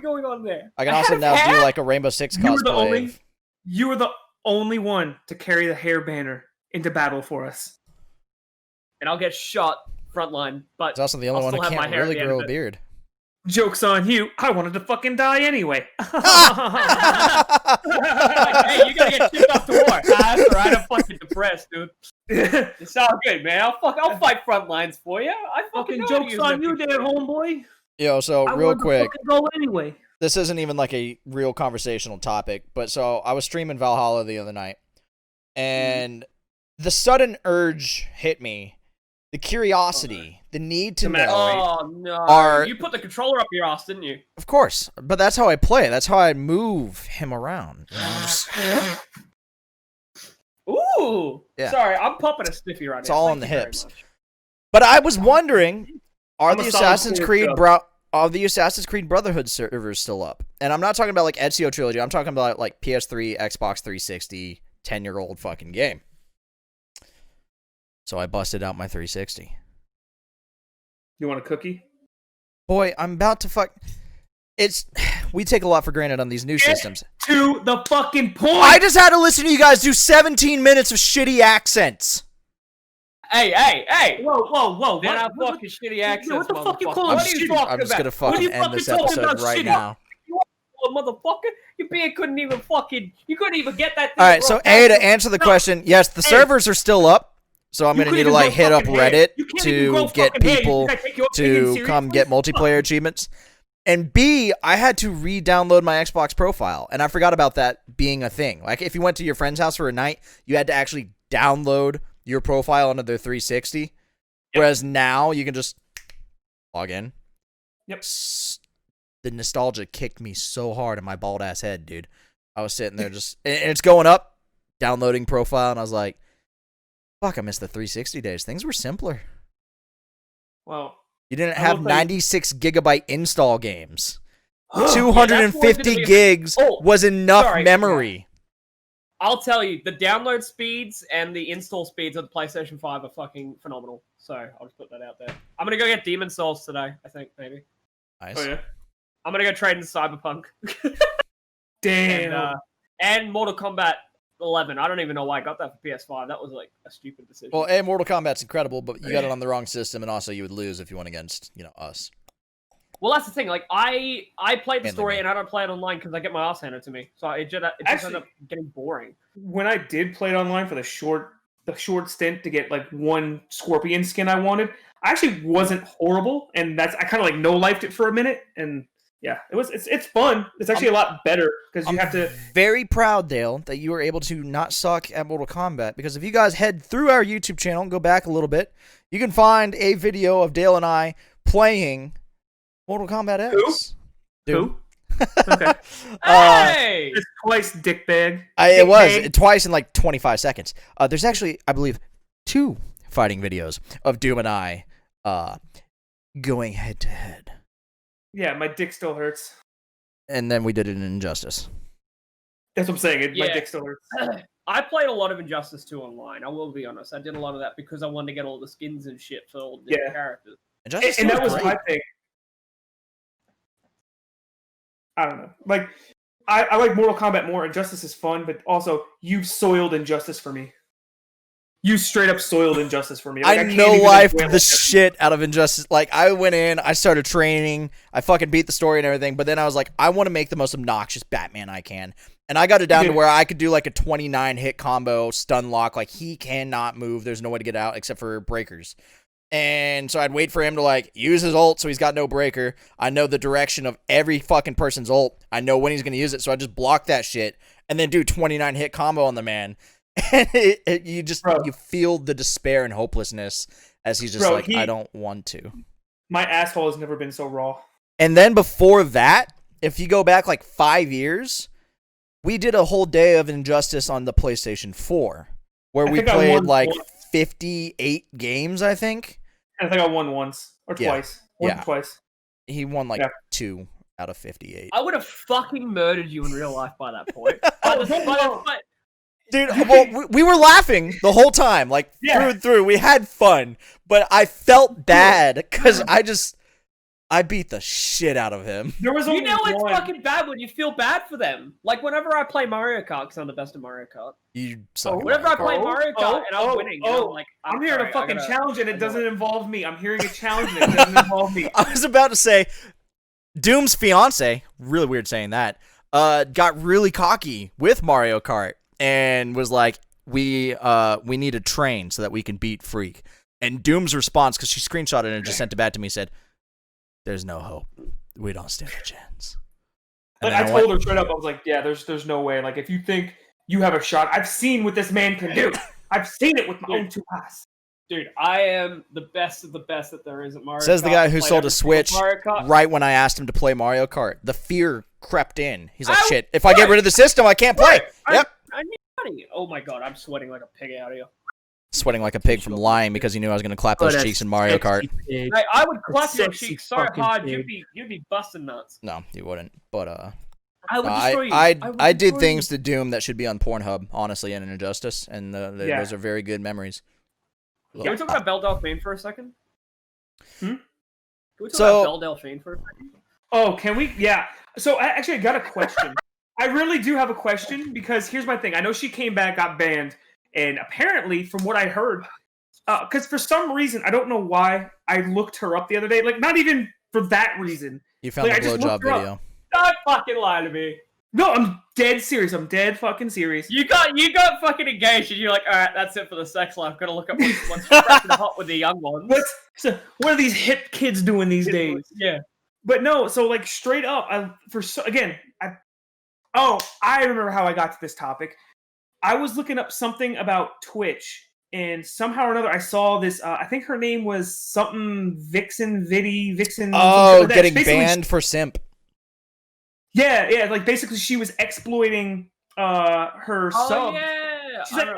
going on there? I can also now do like a Rainbow Six You were the cosplay. You were the only one to carry the hair banner into battle for us. And I'll get shot frontline, but It's also the only I'll one still that have my can't hair at really the end grow of a it. beard. Joke's on you. I wanted to fucking die anyway. hey, you gotta get shipped off to war. That's alright. I'm fucking depressed, dude. It's all good, man. I'll fight front lines for you. I fucking fucking know joke's how to on use you that there, shit. homeboy. Yo, so I real wanted to quick, fucking go anyway. this isn't even like a real conversational topic, but so I was streaming Valhalla the other night, and the sudden urge hit me, the curiosity, the need to know. Oh no! Are- You put the controller up your ass, didn't you? Of course, but that's how I play. That's how I move him around. You know, just- Ooh. Yeah. Sorry, I'm popping a stiffy right now. It's all Thank on the you very hips. much. But I was wondering, are I'm the a solid Assassin's player, Creed Joe. are the Assassin's Creed Brotherhood servers still up? And I'm not talking about like Ezio Trilogy. I'm talking about like PS3, Xbox 360, 10-year-old fucking game. So I busted out my 360. You want a cookie? Boy, I'm about to fuck. It's we take a lot for granted on these new systems. To the fucking point. I just had to listen to you guys do 17 minutes of shitty accents. Hey! Whoa! They're not What- fucking shitty accents, what the fuck you motherfucker. call I'm them What are just, you shitty? talking I'm just about? gonna What are fucking you end this fucking talking episode about, right shitty? now. Motherfucker, your beard couldn't even get that thing. All right, so A, to answer the question, yes, the Hey. servers are still up. So I'm You gonna couldn't need to even like grow hit up fucking hair. Reddit You can't even grow to get fucking hair. You people think I take your opinion to come seriously? get multiplayer achievements. And B, I had to re-download my Xbox profile, and I forgot about that being a thing. Like if you went to your friend's house for a night, you had to actually download your profile onto their 360. Whereas now you can just log in. Yep. The nostalgia kicked me so hard in my bald ass head, dude. I was sitting there just, and it's going up, downloading profile, and I was like, fuck, I missed the 360 days. Things were simpler. Well, You didn't I have will tell you- 96 gigabyte install games. Yeah, that's 250 always gonna be- gigs Oh, was enough sorry, memory. I'll tell you, the download speeds and the install speeds of the PlayStation 5 are fucking phenomenal. So I'll just put that out there. I'm gonna go get Demon Souls today, I think, maybe. Nice. oh yeah. I'm gonna go trade in Cyberpunk. Damn. And Mortal Kombat 11. I don't even know why I got that for PS5. That was like a stupid decision. Well, A, Mortal Kombat's incredible, but you got it on the wrong system, and also you would lose if you went against, us. Well, that's the thing. Like, I played the Mainly story me. and I don't play it online because I get my ass handed to me. So it just Actually- ended up getting boring. When I did play it online for the short the short stint to get like one Scorpion skin I wanted. I actually wasn't horrible, and I kind of like no-lifed it for a minute, and yeah, it's fun. It's actually a lot better because you have to. Very proud, Dale, that you were able to not suck at Mortal Kombat, because if you guys head through our YouTube channel and go back a little bit, you can find a video of Dale and I playing Mortal Kombat X. Who? Okay. Hey! It's twice, dickbag. It was twice in like 25 seconds. There's actually, I believe, 2 fighting videos of Doom and I going head to head. Yeah, my dick still hurts. And then we did it in Injustice. That's what I'm saying. My Yeah. dick still hurts. I played a lot of Injustice 2 online. I will be honest. I did a lot of that because I wanted to get all the skins and shit for all the different characters. Injustice And that was great. my thing. I don't know. Like, I like Mortal Kombat more. Injustice is fun, but also, you've soiled Injustice for me. You straight up soiled Injustice for me. Like, I can't no even life enjoy the shit out of Injustice. Like, I went in, I started training, I fucking beat the story and everything, but then I was like, I want to make the most obnoxious Batman I can. And I got it down to where I could do like a 29 hit combo stun lock. Like, he cannot move. There's no way to get out except for breakers. And so I'd wait for him to like use his ult so he's got no breaker. I know the direction of every fucking person's ult. I know when he's going to use it, so I just block that shit and then do 29 hit combo on the man. And you just you feel the despair and hopelessness as he's just I don't want to. My asshole has never been so raw. And then before that, if you go back like 5 years, we did a whole day of Injustice on the PlayStation 4 where we played like 58 games, I think. I think I won once or twice. Twice. He won like 2 out of 58. I would have fucking murdered you in real life by that point. Dude, well, we were laughing the whole time, like through and through. We had fun, but I felt bad because I beat the shit out of him. There was you know it's fucking bad when you feel bad for them. Like whenever I play Mario Kart, because I'm the best at Mario Kart. You suck. Whenever I play Mario Kart and I'm winning, I'm like, I'm hearing a fucking challenge and it doesn't involve me. I'm hearing a challenge and it doesn't involve me. I was about to say, Doom's fiance, really weird saying that, got really cocky with Mario Kart and was like, we need to train so that we can beat Freak. And Doom's response, because she screenshotted it and just sent it back to me, said, "There's no hope. We don't stand a chance." Like, I told her straight up, I was like, yeah, there's no way. Like, if you think you have a shot, I've seen what this man can do. I've seen it with my own 2 eyes. Dude, I am the best of the best that there is at Mario Kart. Says the guy who sold a Switch right when I asked him to play Mario Kart. The fear crept in. He's like, shit, if I get rid of the system, I can't play. Yep. I need money. Oh my god, I'm sweating like a pig out here. Sweating like a pig from lying because he knew I was going to clap those cheeks in Mario Kart. Hey, I would clap your cheeks so hard, you'd be busting nuts. No, you wouldn't. But I would destroy you. I did things to Doom that should be on Pornhub, honestly, and in Injustice, and those are very good memories. Can we talk about Belle Delphine for a second? Can we talk about Belle Delphine for a second? Oh, can we? Yeah. So I got a question. I really do have a question because here's my thing. I know she came back, got banned, and apparently, from what I heard, because for some reason, I don't know why, I looked her up the other day. Like, not even for that reason. You found the blowjob video. Don't fucking lie to me. No, I'm dead serious. I'm dead fucking serious. You got fucking engaged, and you're like, all right, that's it for the sex life. Gotta look up what's fresh and hot with the young ones. What are these hip kids doing these days? Yeah. But no, so like straight up, I remember how I got to this topic. I was looking up something about Twitch, and somehow or another, I saw this. I think her name was something Vixen. Oh, getting banned for simp. Yeah. Like basically, she was exploiting her sub. Yeah. She's like,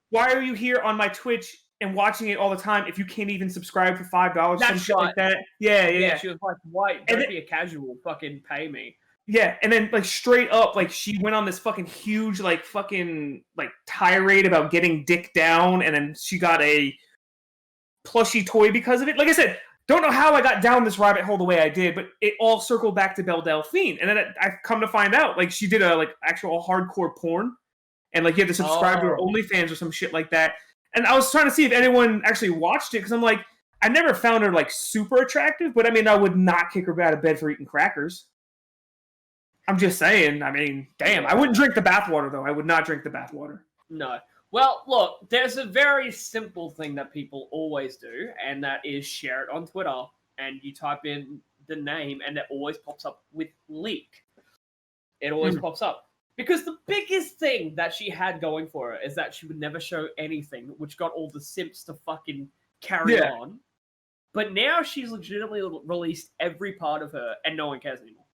why are you here on my Twitch and watching it all the time if you can't even subscribe for $5? Some shit like that. Yeah. She was like, "White, don't be a casual. Fucking pay me." Yeah, and then like straight up, like she went on this fucking huge tirade about getting dick down, and then she got a plushie toy because of it. Like I said, don't know how I got down this rabbit hole the way I did, but it all circled back to Belle Delphine, and then I've come to find out like she did a actual hardcore porn, and like you had to subscribe to her OnlyFans or some shit like that. And I was trying to see if anyone actually watched it because I'm like, I never found her like super attractive, but I mean, I would not kick her out of bed for eating crackers. I'm just saying. I mean, damn. I wouldn't drink the bathwater, though. I would not drink the bathwater. No. Well, look, there's a very simple thing that people always do, and that is share it on Twitter. And you type in the name, and it always pops up with leak. It always pops up. Because the biggest thing that she had going for her is that she would never show anything, which got all the simps to fucking carry on. But now she's legitimately released every part of her, and no one cares anymore.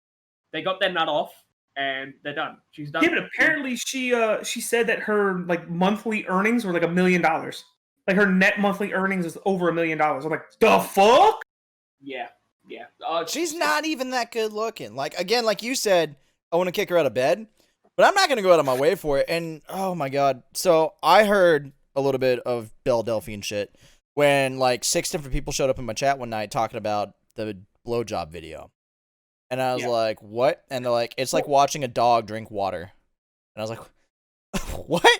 They got their nut off, and they're done. She's done. Yeah, but apparently she said that her like monthly earnings were like $1 million. Like her net monthly earnings is over $1 million. I'm like, the fuck? Yeah. She's not even that good looking. Like, again, like you said, I want to kick her out of bed, but I'm not going to go out of my way for it. And, oh my God. So I heard a little bit of Belle Delphine shit when like 6 different people showed up in my chat one night talking about the blowjob video. And I was like, what? And they're like, it's like watching a dog drink water. And I was like, what?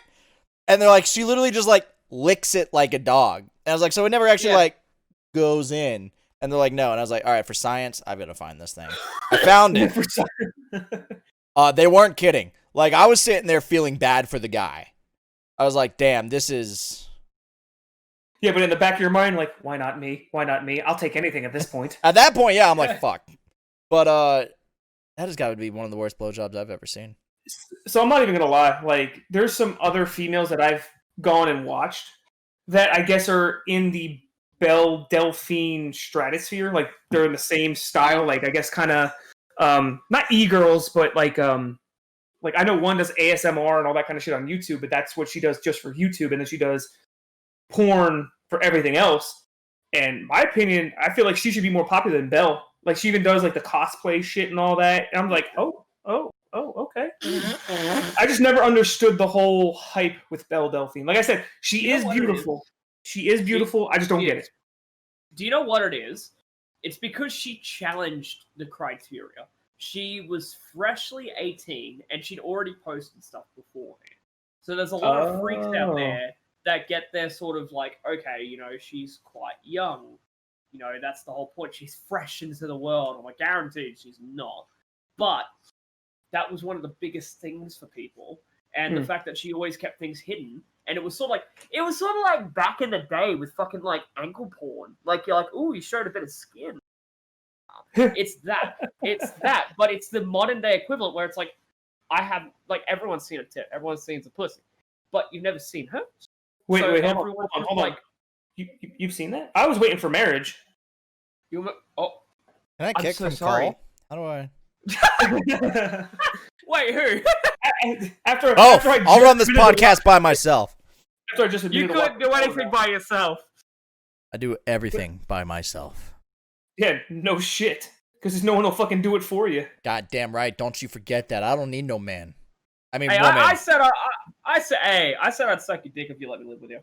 And they're like, she literally just like licks it like a dog. And I was like, so it never actually like goes in. And they're like, no. And I was like, all right, for science, I've got to find this thing. I found it. They weren't kidding. Like, I was sitting there feeling bad for the guy. I was like, damn, this is... Yeah, but in the back of your mind, like, why not me? Why not me? I'll take anything at this point. At that point, yeah, I'm like, fuck. But that has got to be one of the worst blowjobs I've ever seen. So I'm not even going to lie. Like, there's some other females that I've gone and watched that I guess are in the Belle Delphine stratosphere. Like, they're in the same style. Like, I guess kind of, not e-girls, but like I know one does ASMR and all that kind of shit on YouTube, but that's what she does just for YouTube. And then she does porn for everything else. And my opinion, I feel like she should be more popular than Belle. Like, she even does like the cosplay shit and all that. And I'm like, oh, okay. I just never understood the whole hype with Belle Delphine. Like I said, she is beautiful. She is beautiful. I just don't get it. Do you know what it is? It's because she challenged the criteria. She was freshly 18, and she'd already posted stuff beforehand. So there's a lot of freaks out there that get their sort of like, okay, you know, she's quite young. You know, that's the whole point. She's fresh into the world. I'm like, guaranteed she's not. But that was one of the biggest things for people. And the fact that she always kept things hidden. And it was sort of like back in the day with fucking like ankle porn. Like, you're like, ooh, you showed a bit of skin. It's that. But it's the modern day equivalent where it's like, I have, like, everyone's seen a tit. Everyone's seen a pussy. But you've never seen her. Wait, hold on. You've seen that? I was waiting for marriage. Can I kick from sorry. Call? How do I? Wait, who? I'll run this podcast by myself. After I just you couldn't do anything by yourself. I do everything by myself. Yeah, no shit. Because no one will fucking do it for you. God damn right. Don't you forget that. I don't need no man. I mean, hey, woman. I said I'd suck your dick if you let me live with you.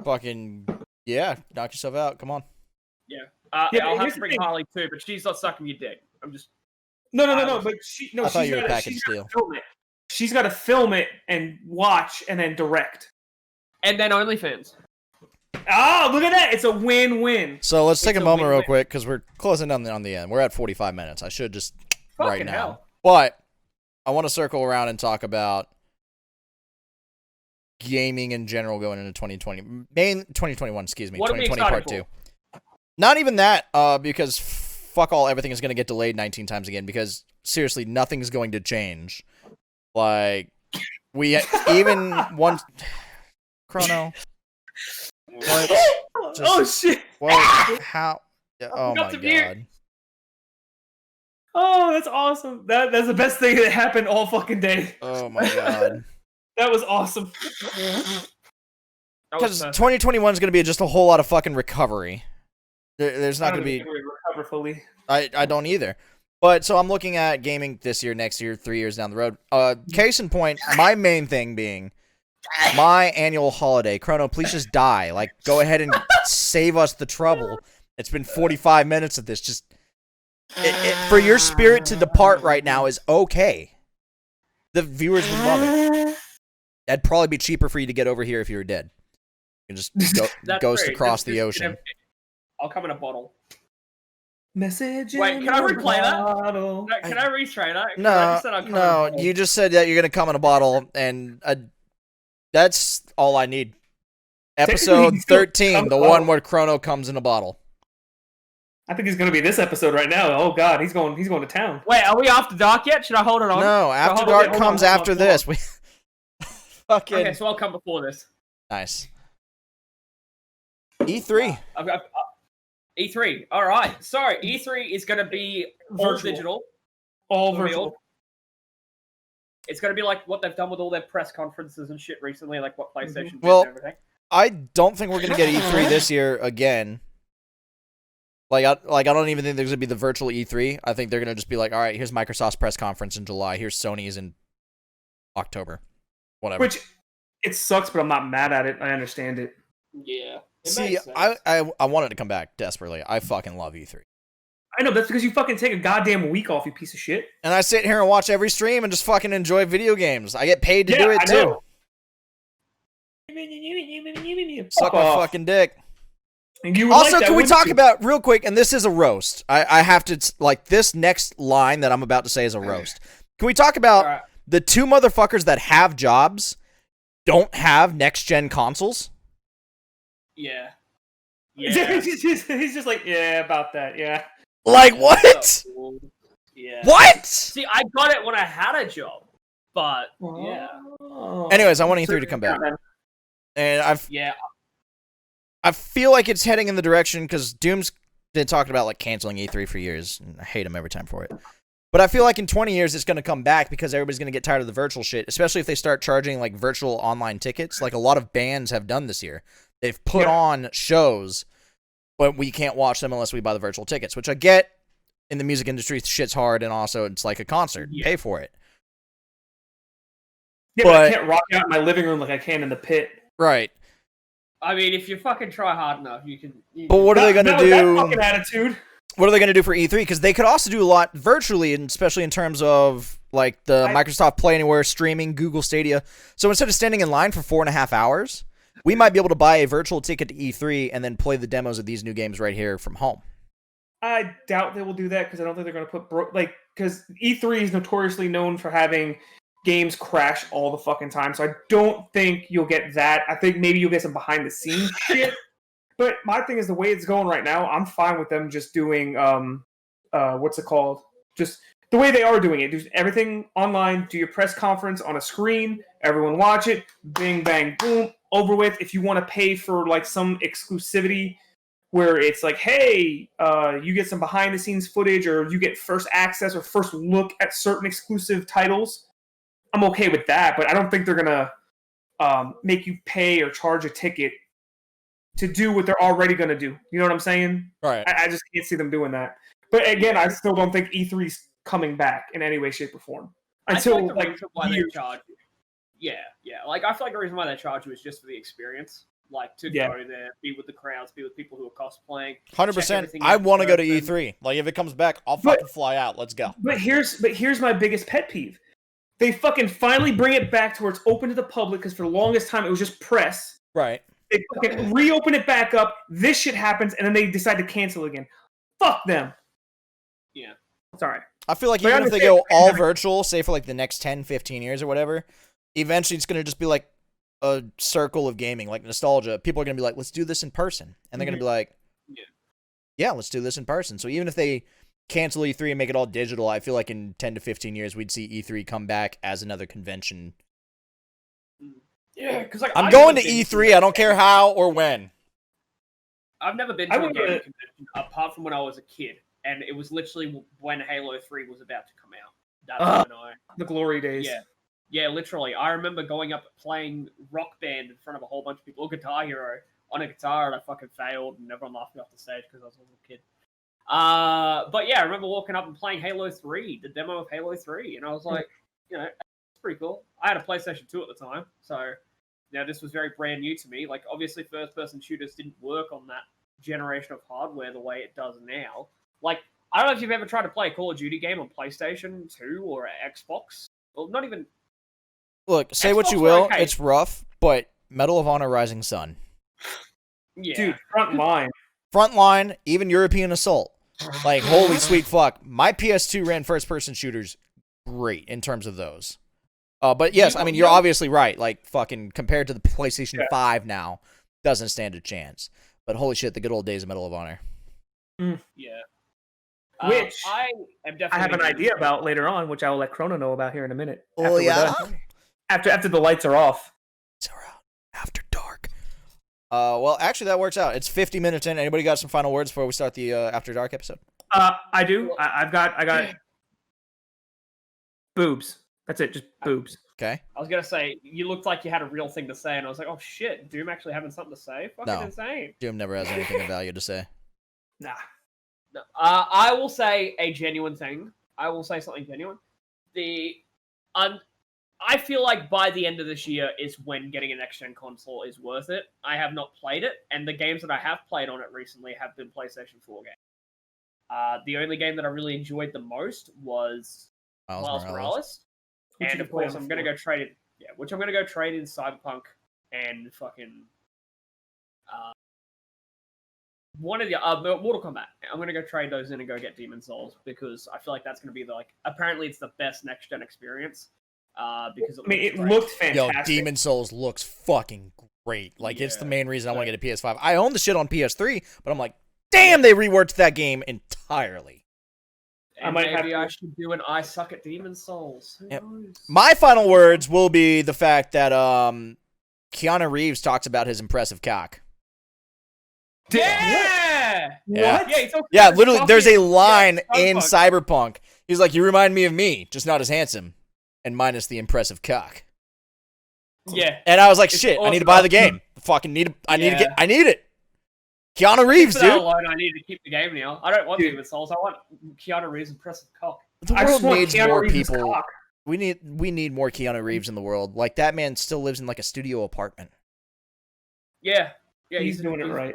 Fucking, yeah. Knock yourself out. Come on. Yeah. I'll have to bring Harley too, but she's not sucking your dick. I'm just... No. But I thought you were package deal. She's got to film it and watch and then direct. And then OnlyFans. Oh, look at that. It's a win-win. So let's take a moment real quick because we're closing down on the end. We're at 45 minutes. I should just Fucking right now. hell. But I want to circle around and talk about gaming in general going into 2021, excuse me. What are we 2020 excited part 2. Not even that, because fuck all, everything is going to get delayed 19 times again because seriously, nothing's going to change. Like, we even one... Chrono. What? Oh shit! What? How? Oh my god! Oh, that's awesome. That's the best thing that happened all fucking day. Oh my god! That was awesome. Because 2021 is going to be just a whole lot of fucking recovery. There's not going to be recover fully. I don't either. But so I'm looking at gaming this year, next year, 3 years down the road. Case in point, my main thing being my annual holiday. Chrono, please just die. Like, go ahead and save us the trouble. It's been 45 minutes of this. Just for your spirit to depart right now is okay. The viewers would love it. That'd probably be cheaper for you to get over here if you were dead. You can just ghost across the ocean. I'll come in a bottle. Message. Wait, can I replay that? Can I retry that? No. You just said that you're gonna come in a bottle and That's all I need. Episode 13, the one where Chrono comes in a bottle. I think he's going to be this episode right now. Oh God, he's going to town. Wait, are we after dark yet? Should I hold it on? No, After Dark comes after this. We fucking Okay, so I'll come before this. nice. E3. I've got E3. All right. So E3 is going to be all Virtual. digital. All Revealed. virtual. It's going to be like what they've done with all their press conferences and shit recently, like what PlayStation did Well, and everything. I don't think we're gonna get E3 this year again. Like I don't even think there's gonna be the virtual E3. I think they're gonna just be like, all right, here's Microsoft's press conference in July. Here's Sony's in October. Whatever. Which it sucks, but I'm not mad at it. I understand it. Yeah. See, I wanted to come back desperately. I fucking love E3. I know, that's because you fucking take a goddamn week off, you piece of shit. And I sit here and watch every stream and just fucking enjoy video games. I get paid to do it too. Suck my fucking dick. Also, can we talk about, real quick, and this is a roast. I have to, like, this next line that I'm about to say is a roast. Can we talk about the two motherfuckers that have jobs don't have next-gen consoles? Yeah. he's just like, yeah, about that, yeah. Like, what? Yeah. What? See, I got it when I had a job, but yeah. Anyways, I want E3 to come back. And I feel like it's heading in the direction, because Doom's been talking about like canceling E3 for years, and I hate him every time for it. But I feel like in 20 years it's going to come back because everybody's going to get tired of the virtual shit, especially if they start charging like virtual online tickets, like a lot of bands have done this year. They've put on shows, but we can't watch them unless we buy the virtual tickets, which I get. In the music industry, shit's hard, and also it's like a concert. Yeah. Pay for it. Yeah, but I can't rock out in my living room like I can in the pit. Right. I mean, if you fucking try hard enough, you can. But what are they going to do? That fucking attitude. What are they going to do for E3? Because they could also do a lot virtually, and especially in terms of like the Microsoft Play Anywhere streaming, Google Stadia. So instead of standing in line for 4.5 hours, we might be able to buy a virtual ticket to E3 and then play the demos of these new games right here from home. I doubt they will do that because I don't think they're going to put because E3 is notoriously known for having games crash all the fucking time. So I don't think you'll get that. I think maybe you'll get some behind the scenes shit. But my thing is the way it's going right now, I'm fine with them just doing what's it called? Just the way they are doing it. Do everything online, do your press conference on a screen, everyone watch it, bing bang boom, over with. If you want to pay for like some exclusivity where it's like, hey, you get some behind-the-scenes footage, or you get first access or first look at certain exclusive titles, I'm okay with that. But I don't think they're going to make you pay or charge a ticket to do what they're already going to do. You know what I'm saying? Right. I just can't see them doing that. But again, I still don't think E3's coming back in any way, shape, or form. Until, I feel like the reason why they charge you. Yeah. Like, I feel like the reason why they charge you is just for the experience. Like, to go there, be with the crowds, be with people who are cosplaying. 100%. I want to go to E3. Like, if it comes back, I'll fucking fly out. Let's go. But here's my biggest pet peeve. They fucking finally bring it back to where it's open to the public, because for the longest time it was just press. Right. They fucking reopen it back up, this shit happens, and then they decide to cancel again. Fuck them. Yeah. Sorry. I feel like even if they go all virtual, say for like the next 10, 15 years or whatever, eventually it's going to just be like a circle of gaming, like nostalgia. People are going to be like, let's do this in person. And they're going to be like, yeah, let's do this in person. So even if they cancel E3 and make it all digital, I feel like in 10 to 15 years, we'd see E3 come back as another convention. Yeah, because like, I'm going to E3. I don't care how or when. I've never been to a gaming convention apart from when I was a kid. And it was literally when Halo 3 was about to come out. That's when the glory days. Yeah, literally. I remember going up playing Rock Band in front of a whole bunch of people, or Guitar Hero, on a guitar, and I fucking failed, and everyone laughed me off the stage because I was a little kid. But yeah, I remember walking up and playing Halo 3, the demo of Halo 3, and I was like, you know, it's pretty cool. I had a PlayStation 2 at the time, so this was very brand new to me. Like, obviously, first-person shooters didn't work on that generation of hardware the way it does now. Like, I don't know if you've ever tried to play a Call of Duty game on PlayStation 2 or Xbox. Well, not even... Look, say Xbox what you will, it's rough, but Medal of Honor Rising Sun. Yeah. Dude, Frontline. Frontline, even European Assault. Like, holy sweet fuck. My PS2 ran first-person shooters great in terms of those. But yes, I mean, you're obviously right. Like, fucking compared to the PlayStation 5 now, doesn't stand a chance. But holy shit, the good old days of Medal of Honor. Yeah. Which I am definitely. I have an idea about later on, which I will let Chrono know about here in a minute. Oh, yeah? After the lights are off. It's around after dark. Well, actually, that works out. It's 50 minutes in. Anybody got some final words before we start the After Dark episode? I do. I got boobs. That's it. Just boobs. Okay. I was gonna say you looked like you had a real thing to say, and I was like, "Oh shit, Doom actually having something to say? Fucking insane." Doom never has anything of value to say. Nah. No. I will say a genuine thing. I will say something genuine. I feel like by the end of this year is when getting a next-gen console is worth it. I have not played it, and the games that I have played on it recently have been PlayStation 4 games. The only game that I really enjoyed the most was Miles Morales. And of course, I'm going to go trade it. Yeah, which I'm going to go trade in Cyberpunk and fucking one of the Mortal Kombat. I'm going to go trade those in and go get Demon Souls because I feel like that's going to be apparently it's the best next gen experience. Because it looked fantastic. Yo, Demon Souls looks fucking great. Like, it's the main reason I want to get a PS5. I own the shit on PS3, but I'm like, damn, they reworked that game entirely. And I should do an I suck at Demon Souls. Who knows? My final words will be the fact that Keanu Reeves talks about his impressive cock. Yeah! Yeah. What? Yeah, literally, there's a line in Cyberpunk. He's like, you remind me of me, just not as handsome, and minus the impressive cock. Yeah. And I was like, shit, I need to buy the game. I need it. Keanu Reeves, dude. Alone, I need to keep the game now. I don't want Demon Souls. I want Keanu Reeves' impressive cock. The world needs more people. We need more Keanu Reeves in the world. Like, that man still lives in like a studio apartment. Yeah. Yeah, he's doing it right.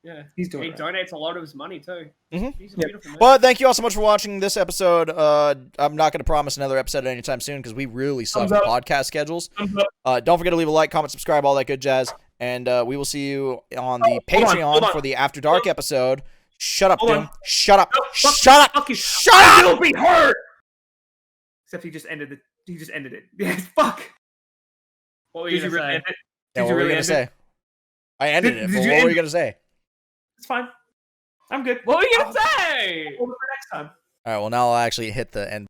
Yeah, he's doing it. He donates a lot of his money too. Mm-hmm. He's a beautiful man. Well, thank you all so much for watching this episode. I'm not going to promise another episode anytime soon because we really suck at podcast schedules. Don't forget to leave a like, comment, subscribe, all that good jazz. And we will see you on the Patreon for the After Dark episode. Shut up, Doom. Shut up. Shut up. Shut up. You'll be hurt. Except he just ended it. He just ended it. Yes, fuck. What were you going to say? Yeah, what were you going to say? I ended it, but what were you going to say? It's fine. I'm good. What were you going to say? Over for next time. All right, well, now I'll actually hit the end.